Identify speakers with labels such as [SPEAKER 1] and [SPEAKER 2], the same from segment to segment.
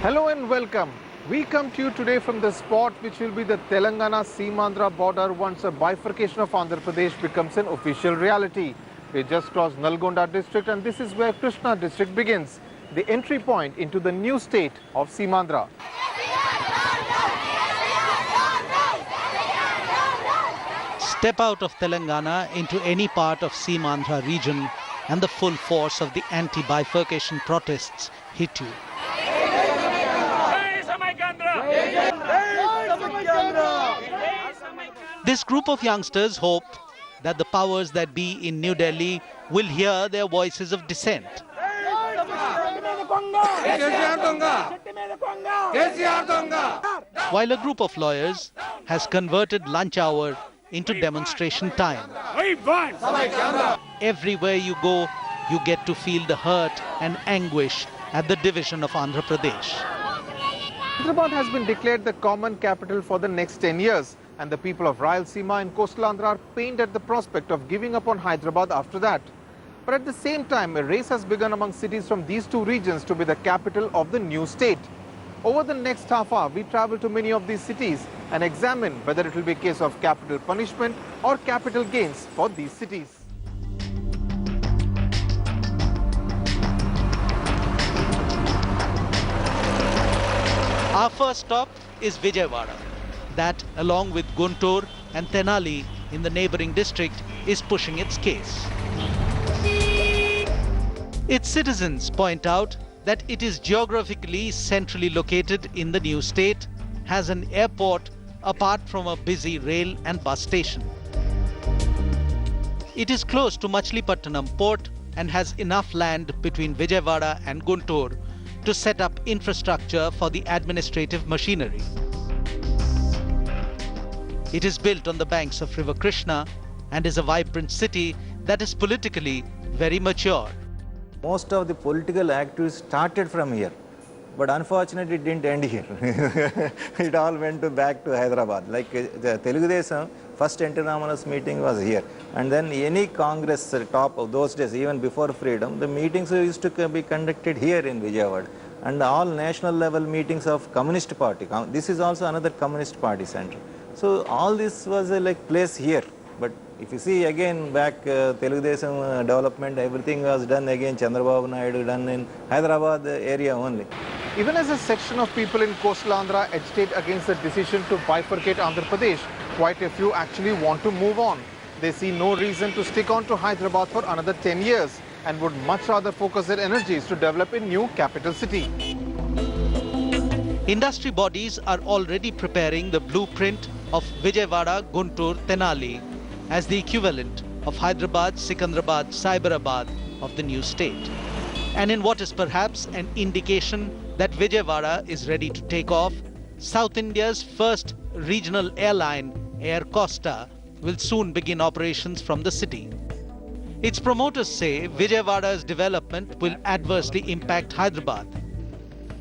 [SPEAKER 1] Hello and welcome. We come to you today from the spot which will be the Telangana-Seemandhra border once a bifurcation of Andhra Pradesh becomes an official reality. We just crossed Nalgonda district and this is where Krishna district begins, the entry point into the new state of Seemandhra.
[SPEAKER 2] Step out of Telangana into any part of Seemandhra region and the full force of the anti-bifurcation protests hit you. This group of youngsters hope that the powers that be in New Delhi will hear their voices of dissent. While a group of lawyers has converted lunch hour into demonstration time. Everywhere you go, you get to feel the hurt and anguish at the division of Andhra Pradesh.
[SPEAKER 1] Hyderabad has been declared the common capital for the next 10 years and the people of Rayalaseema and coastal Andhra are pained at the prospect of giving up on Hyderabad after that. But at the same time, a race has begun among cities from these two regions to be the capital of the new state. Over the next half hour, we travel to many of these cities and examine whether it will be a case of capital punishment or capital gains for these cities.
[SPEAKER 2] Our first stop is Vijayawada. That, along with Guntur and Tenali in the neighboring district, is pushing its case. Its citizens point out that it is geographically centrally located in the new state, has an airport apart from a busy rail and bus station. It is close to Machilipatnam port and has enough land between Vijayawada and Guntur to set up infrastructure for the administrative machinery. It is built on the banks of River Krishna and is a vibrant city that is politically very mature.
[SPEAKER 3] Most of the political activities started from here, but unfortunately it didn't end here. It all went back to Hyderabad. Like the Telugu Desam, first international meeting was here. And then any Congress top of those days, even before freedom, the meetings used to be conducted here in Vijayawada. And all national level meetings of Communist Party. This is also another Communist Party center. So all this was like place here. But if you see again back Telugu Desam development, everything was done again, Chandrababu Naidu done in Hyderabad area only.
[SPEAKER 1] Even as a section of people in coastal Andhra agitate against the decision to bifurcate Andhra Pradesh, quite a few actually want to move on. They see no reason to stick on to Hyderabad for another 10 years and would much rather focus their energies to develop a new capital city.
[SPEAKER 2] Industry bodies are already preparing the blueprint of Vijayawada, Guntur, Tenali as the equivalent of Hyderabad, Secunderabad, Cyberabad of the new state. And in what is perhaps an indication that Vijayawada is ready to take off, South India's first regional airline, Air Costa, will soon begin operations from the city. Its promoters say Vijayawada's development will adversely impact Hyderabad,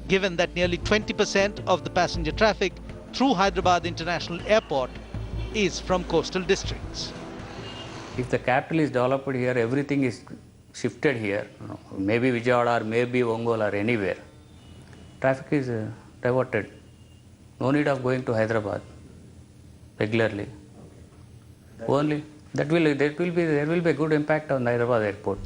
[SPEAKER 2] given that nearly 20% of the passenger traffic through Hyderabad International Airport is from coastal districts.
[SPEAKER 4] If the capital is developed here, everything is shifted here, maybe Vijayawada or maybe Ongole or anywhere. Traffic is diverted. No need of going to Hyderabad regularly. Only there will be a good impact on Hyderabad airport.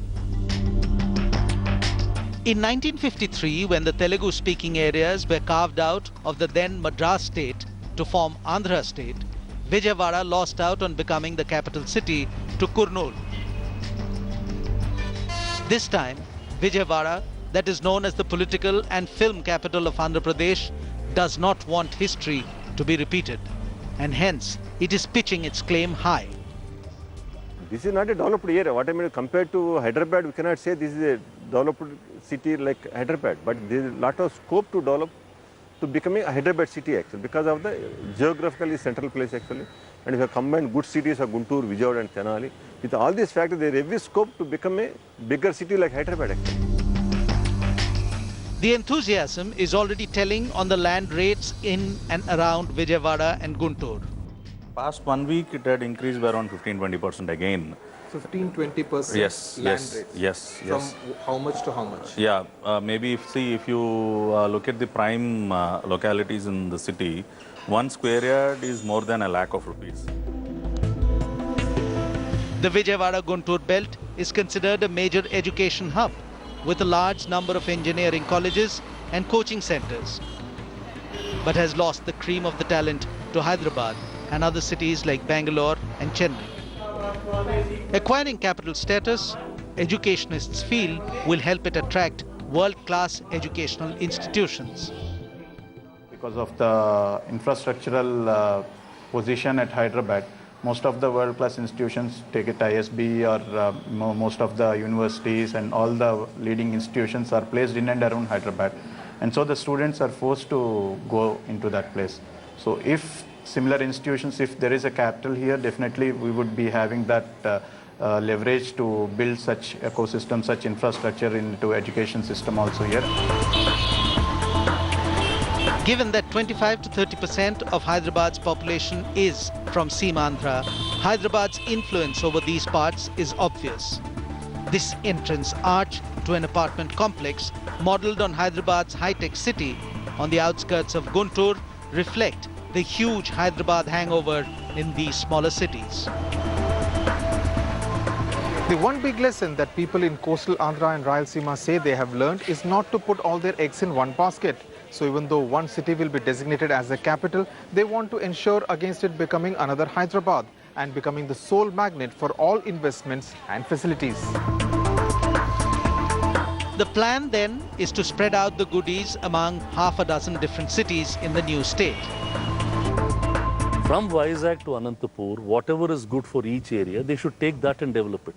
[SPEAKER 2] In 1953, when the Telugu-speaking areas were carved out of the then Madras state to form Andhra state, Vijayawada lost out on becoming the capital city to Kurnool. This time, Vijayawada, that is known as the political and film capital of Andhra Pradesh, does not want history to be repeated, and hence it is pitching its claim high.
[SPEAKER 5] This is not a developed area. What I mean, compared to Hyderabad, we cannot say this is a developed city like Hyderabad, but there is a lot of scope to develop to becoming a Hyderabad city actually because of the geographically central place actually. And if you combine good cities of Guntur, Vijayawada and Tenali, with all these factors, there is every scope to become a bigger city like Hyderabad actually.
[SPEAKER 2] The enthusiasm is already telling on the land rates in and around Vijayawada and Guntur.
[SPEAKER 6] Past 1 week, it had increased by around 15-20% again.
[SPEAKER 1] 15-20%
[SPEAKER 6] Yes,
[SPEAKER 1] land
[SPEAKER 6] yes,
[SPEAKER 1] rates.
[SPEAKER 6] yes,
[SPEAKER 1] From
[SPEAKER 6] yes.
[SPEAKER 1] how much to how much?
[SPEAKER 6] Yeah, maybe if you look at the prime localities in the city, 1 square yard is more than ₹1,00,000.
[SPEAKER 2] The Vijayawada-Guntur belt is considered a major education hub with a large number of engineering colleges and coaching centers, but has lost the cream of the talent to Hyderabad and other cities like Bangalore and Chennai. Acquiring capital status, educationists feel will help it attract world-class educational institutions.
[SPEAKER 7] Because of the infrastructural position at Hyderabad, most of the world-class institutions, take it ISB or most of the universities and all the leading institutions are placed in and around Hyderabad. And so the students are forced to go into that place. So if similar institutions, if there is a capital here, definitely we would be having that leverage to build such ecosystem, such infrastructure into education system also here.
[SPEAKER 2] Given that 25 to 30% of Hyderabad's population is from Seemandhra, Hyderabad's influence over these parts is obvious. This entrance arch to an apartment complex modelled on Hyderabad's high-tech city on the outskirts of Guntur reflect the huge Hyderabad hangover in these smaller cities.
[SPEAKER 1] The one big lesson that people in coastal Andhra and Rayalaseema say they have learned is not to put all their eggs in one basket. So even though one city will be designated as the capital, they want to ensure against it becoming another Hyderabad and becoming the sole magnet for all investments and facilities.
[SPEAKER 2] The plan then is to spread out the goodies among half a dozen different cities in the new state.
[SPEAKER 8] From Vizag to Anantapur, whatever is good for each area, they should take that and develop it.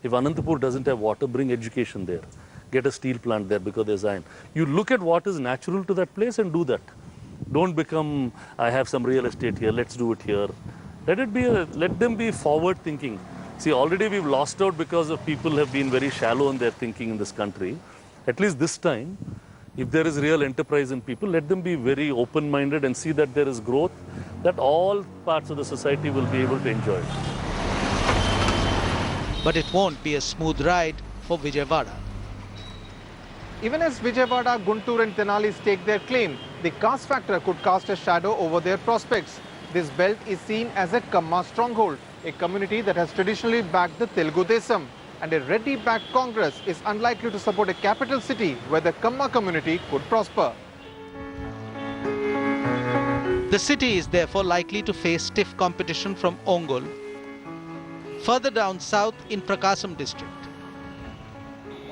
[SPEAKER 8] If Anantapur doesn't have water, bring education there. Get a steel plant there because there's iron. You look at what is natural to that place and do that. Don't become, I have some real estate here, let's do it here. Let them be forward thinking. See, already we've lost out because of people have been very shallow in their thinking in this country. At least this time, if there is real enterprise in people, let them be very open-minded and see that there is growth, that all parts of the society will be able to enjoy.
[SPEAKER 2] But it won't be a smooth ride for Vijayawada.
[SPEAKER 1] Even as Vijayawada, Guntur and Tenali stake their claim, the caste factor could cast a shadow over their prospects. This belt is seen as a Kamma stronghold, a community that has traditionally backed the Telugu Desam. And a Reddy-backed Congress is unlikely to support a capital city where the Kamma community could prosper.
[SPEAKER 2] The city is therefore likely to face stiff competition from Ongole, further down south in Prakasam district.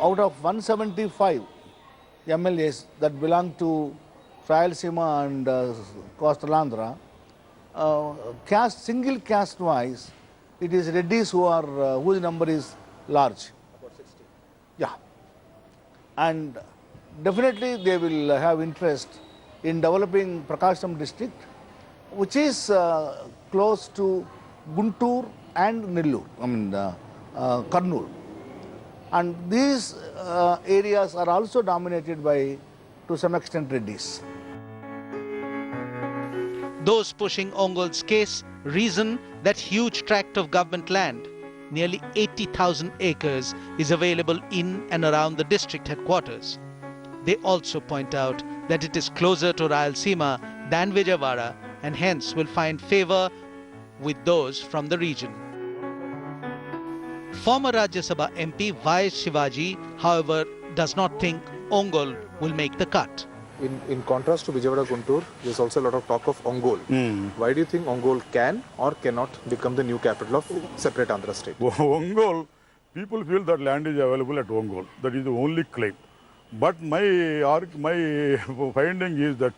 [SPEAKER 9] Out of 175 MLAs that belong to Rayalaseema and Coastal Andhra, single caste wise, it is Reddys whose number is large. About 60. Yeah. And definitely they will have interest in developing Prakasam district, which is close to Guntur and Kurnool. And these areas are also dominated by, to some extent, Reddys.
[SPEAKER 2] Those pushing Ongole's case reason that huge tract of government land, nearly 80,000 acres, is available in and around the district headquarters. They also point out that it is closer to Rayalaseema than Vijayawada and hence will find favour with those from the region. Former Rajya Sabha MP Vice Shivaji, however, does not think Ongole will make the cut.
[SPEAKER 1] In contrast to Vijayawada Guntur, there's also a lot of talk of Ongole. Why do you think Ongole can or cannot become the new capital of separate Andhra state?
[SPEAKER 10] Ongole, people feel that land is available at Ongole. That is the only claim. But my finding is that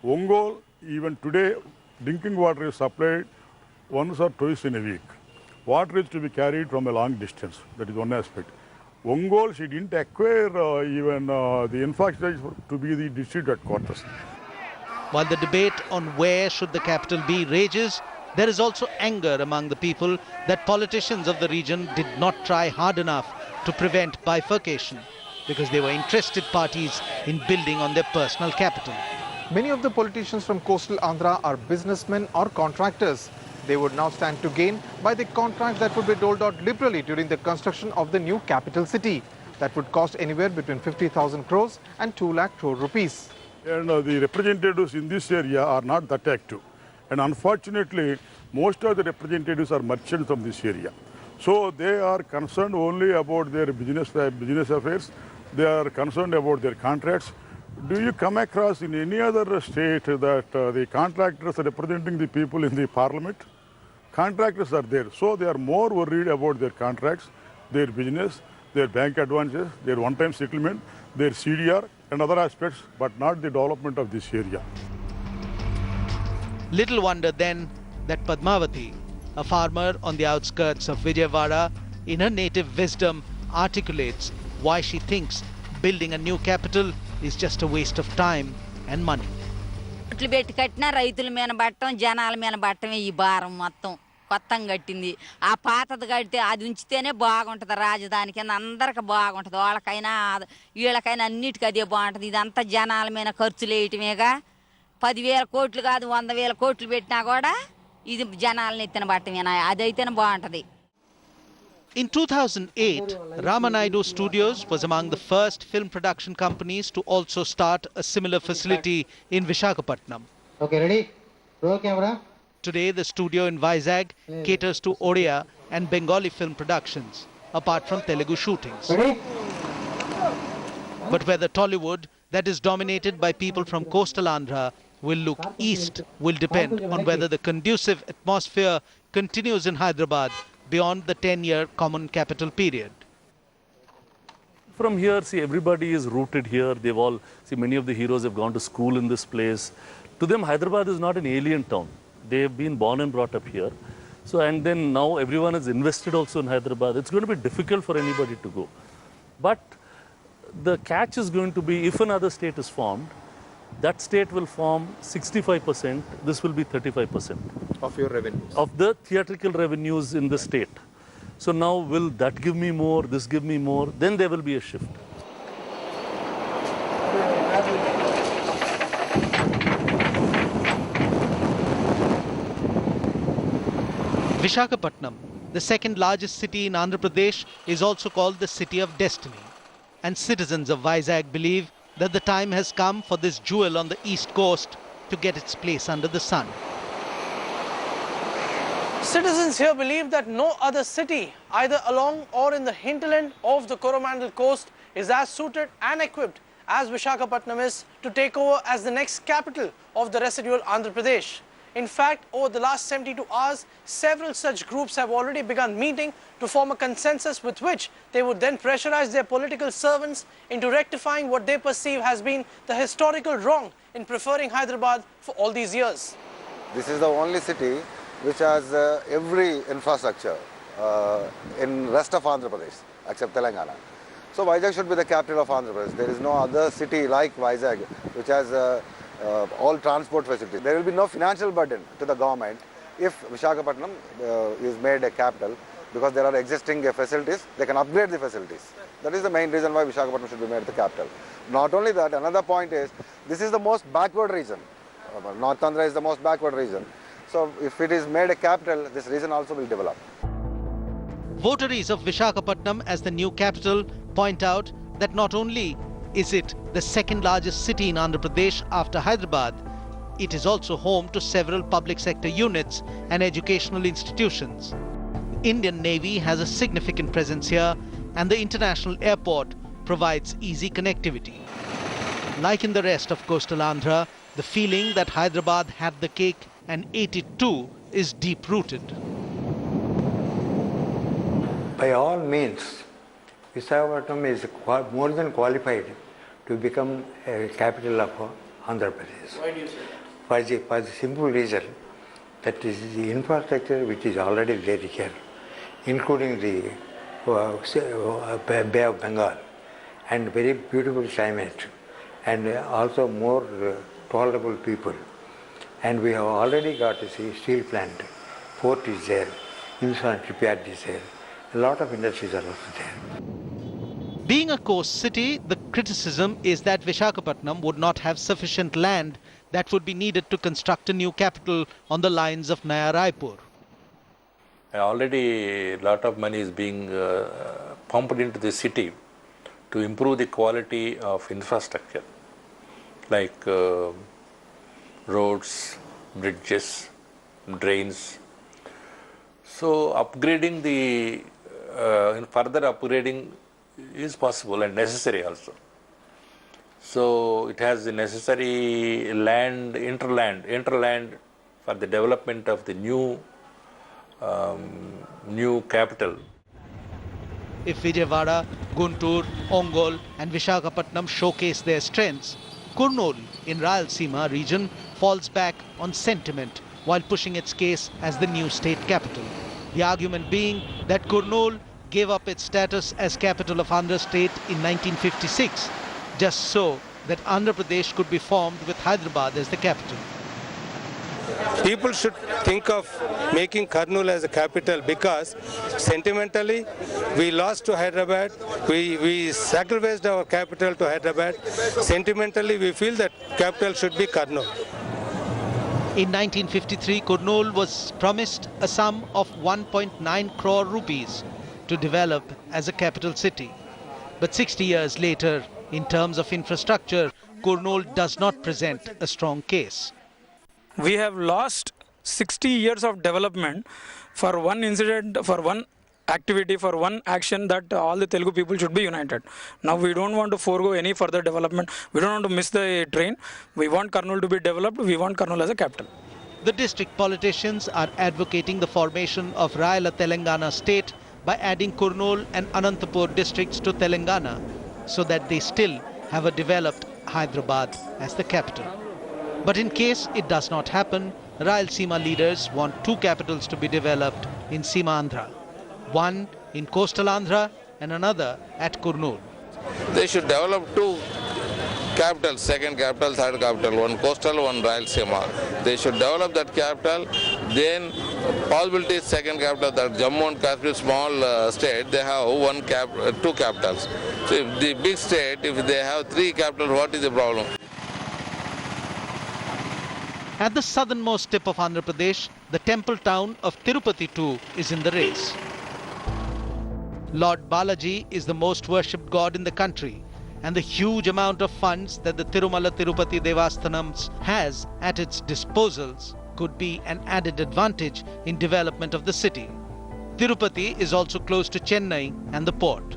[SPEAKER 10] Ongole, even today, drinking water is supplied once or twice in a week. Water is to be carried from a long distance. That is one aspect. Ongole, she didn't acquire even the infrastructure to be the district headquarters.
[SPEAKER 2] While the debate on where should the capital be rages, there is also anger among the people that politicians of the region did not try hard enough to prevent bifurcation because they were interested parties in building on their personal capital.
[SPEAKER 1] Many of the politicians from coastal Andhra are businessmen or contractors. they would now stand to gain by the contracts that would be doled out liberally during the construction of the new capital city. That would cost anywhere between 50,000 crores and 2 lakh crore rupees.
[SPEAKER 10] And the representatives in this area are not that active. And unfortunately, most of the representatives are merchants from this area. So they are concerned only about their business affairs. They are concerned about their contracts. Do you come across in any other state that the contractors are representing the people in the parliament? Contractors are there. So they are more worried about their contracts, their business, their bank advances, their one-time settlement, their CDR and other aspects, but not the development of this area.
[SPEAKER 2] Little wonder then that Padmavati, a farmer on the outskirts of Vijayawada, in her native wisdom articulates why she thinks building a new capital is just a waste of time and money.
[SPEAKER 11] కొత్తగా కట్టింది ఆ పాతది కడితే అది ఉంచితేనే బాగుంటుంది రాజధానికి అందరికి బాగుంటుంది వాళ్ళకైనా వీళ్ళకైనా అన్నిటికీ అదే బాగుంటుంది ఇదంతా జనాల మీద ఖర్చులు వేయటమేగా 10,000 కోట్లు కాదు 100,000 కోట్లు పెట్టినా కూడా ఇది జనాలను ఎత్తిన బట్టమేనా అదైతేనే బాగుంటుంది.
[SPEAKER 2] In 2008, Ramanaidu Studios was among the first film production companies to also start a similar facility in Visakhapatanam.
[SPEAKER 12] Okay, ready? Roll camera.
[SPEAKER 2] Today, the studio in Vizag caters to Odia and Bengali film productions, apart from Telugu shootings. But whether Tollywood, that is dominated by people from coastal Andhra, will look east will depend on whether the conducive atmosphere continues in Hyderabad beyond the 10-year common capital period.
[SPEAKER 8] From here, see, everybody is rooted here. They've all, see, many of the heroes have gone to school in this place. To them, Hyderabad is not an alien town. They have been born and brought up here. So, and then now everyone is invested also in Hyderabad. It's going to be difficult for anybody to go. But the catch is going to be, if another state is formed, that state will form 65%, this will be 35%.
[SPEAKER 1] Of your revenues?
[SPEAKER 8] Of the theatrical revenues in the state. So now will that give me more, this give me more, then there will be a shift.
[SPEAKER 2] Visakhapatanam, the second largest city in Andhra Pradesh, is also called the City of Destiny. And citizens of Vizag believe that the time has come for this jewel on the east coast to get its place under the sun.
[SPEAKER 13] Citizens here believe that no other city, either along or in the hinterland of the Coromandel coast, is as suited and equipped as Visakhapatanam is to take over as the next capital of the residual Andhra Pradesh. In fact, over the last 72 hours, several such groups have already begun meeting to form a consensus with which they would then pressurize their political servants into rectifying what they perceive has been the historical wrong in preferring Hyderabad for all these years.
[SPEAKER 14] This is the only city which has every infrastructure in rest of Andhra Pradesh except Telangana. So Vizag should be the capital of Andhra Pradesh. There is no other city like Vizag which has all transport facilities. There will be no financial burden to the government if Visakhapatanam is made a capital, because there are existing facilities, they can upgrade the facilities. That is the main reason why Visakhapatanam should be made the capital. Not only that, another point is, this is the most backward region. North Andhra is the most backward region. So if it is made a capital, this region also will develop.
[SPEAKER 2] Votaries of Visakhapatanam as the new capital point out that not only is it the second largest city in Andhra Pradesh after Hyderabad, it is also home to several public sector units and educational institutions. Indian Navy has a significant presence here, and the international airport provides easy connectivity. Like in the rest of coastal Andhra, the feeling that Hyderabad had the cake and ate it too is deep-rooted.
[SPEAKER 12] By all means, Visakhapatanam is more than qualified to become a capital of Andhra Pradesh.
[SPEAKER 13] Why do you say that?
[SPEAKER 12] For the simple reason that is the infrastructure which is already there here, including the Bay of Bengal, and very beautiful climate, and also more tolerable people. And we have already got a steel plant, port is there, infrastructure shipyard is there, a lot of industries are also there.
[SPEAKER 2] Being a coast city, the criticism is that Visakhapatanam would not have sufficient land that would be needed to construct a new capital on the lines of Naya Raipur.
[SPEAKER 15] Already a lot of money is being pumped into the city to improve the quality of infrastructure like roads, bridges, drains. So upgrading the further upgrading is possible and necessary also. So it has the necessary land, interland for the development of the new capital.
[SPEAKER 2] If Vijayawada, Guntur, Ongole and Visakhapatanam showcase their strengths, Kurnool in Rayalaseema region falls back on sentiment while pushing its case as the new state capital. The argument being that Kurnool gave up its status as capital of Andhra state in 1956, just so that Andhra Pradesh could be formed with Hyderabad as the capital.
[SPEAKER 16] People should think of making Kurnool as a capital because sentimentally we lost to Hyderabad, we sacrificed our capital to Hyderabad. Sentimentally we feel that capital should be Kurnool.
[SPEAKER 2] In 1953, Kurnool was promised a sum of 1.9 crore rupees to develop as a capital city. But 60 years later, in terms of infrastructure, Kurnool does not present a strong case.
[SPEAKER 17] We have lost 60 years of development for one incident, for one activity, for one action that all the Telugu people should be united. Now we don't want to forego any further development. We don't want to miss the train. We want Kurnool to be developed. We want Kurnool as a capital.
[SPEAKER 2] The district politicians are advocating the formation of Rayala Telangana state by adding Kurnool and Anantapur districts to Telangana so that they still have a developed Hyderabad as the capital. But in case it does not happen, Rayalaseema leaders want two capitals to be developed in Seemandhra, one in coastal Andhra and another at Kurnool.
[SPEAKER 18] They should develop two capitals, second capital, third capital, one coastal, one Rayalaseema. They should develop that capital, then possibility is second capital, that Jammu and Kashmir small state, they have two capitals. So if the big state, if they have three capitals, what is the problem?
[SPEAKER 2] At the southernmost tip of Andhra Pradesh, the temple town of Tirupati too is in the race. Lord Balaji is the most worshipped god in the country, and the huge amount of funds that the Tirumala Tirupati Devasthanams has at its disposals could be an added advantage in development of the city. Tirupati is also close to Chennai and the port.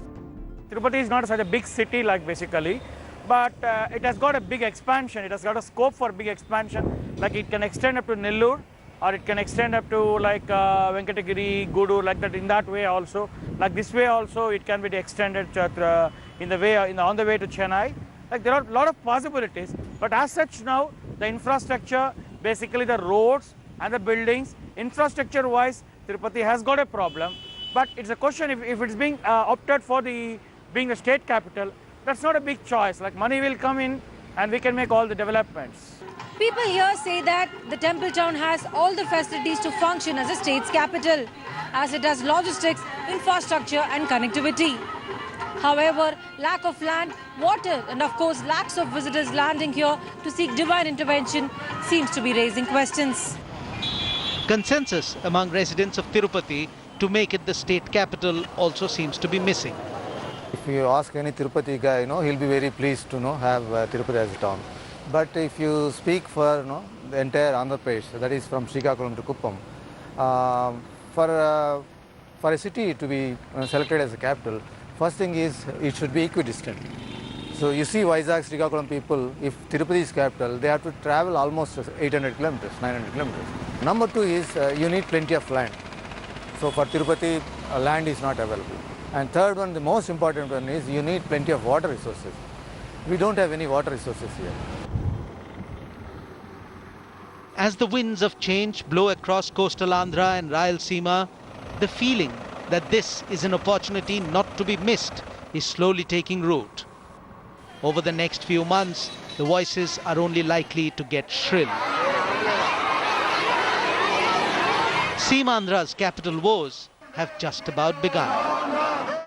[SPEAKER 17] Tirupati is not such a big city like basically, but it has got a big expansion. It has got a scope for big expansion, like it can extend up to Nellore, or it can extend up to like Venkatagiri, Gudur, like that. In that way also, like this way also, it can be extended on the way to Chennai. Like there are a lot of possibilities, but as such now the infrastructure, basically the roads and the buildings, infrastructure wise, Tirupati has got a problem. But it's a question if it's being opted for being the state capital. That's not a big choice. Like money will come in and we can make all the developments.
[SPEAKER 19] People here say that the temple town has all the facilities to function as a state's capital, as it has logistics, infrastructure and connectivity. However, lack of land, water and of course lakhs of visitors landing here to seek divine intervention seems to be raising questions.
[SPEAKER 2] Consensus among residents of Tirupati to make it the state capital also seems to be missing.
[SPEAKER 20] If you ask any Tirupati guy, he'll be very pleased to have Tirupati as a town. But if you speak for the entire Andhra Pradesh, that is from Srikakulam to Kuppam, for a city to be selected as a capital, first thing is it should be equidistant. So you see Vizag, Srikakulam people, if Tirupati is capital, they have to travel almost 800 kilometers, 900 kilometers. Number two is you need plenty of land. So for Tirupati, land is not available. And third one, the most important one is you need plenty of water resources. We don't have any water resources here.
[SPEAKER 2] As the winds of change blow across coastal Andhra and Rayalaseema, the feeling that this is an opportunity not to be missed is slowly taking root. Over the next few months, the voices are only likely to get shrill. Seemandhra's capital woes have just about begun.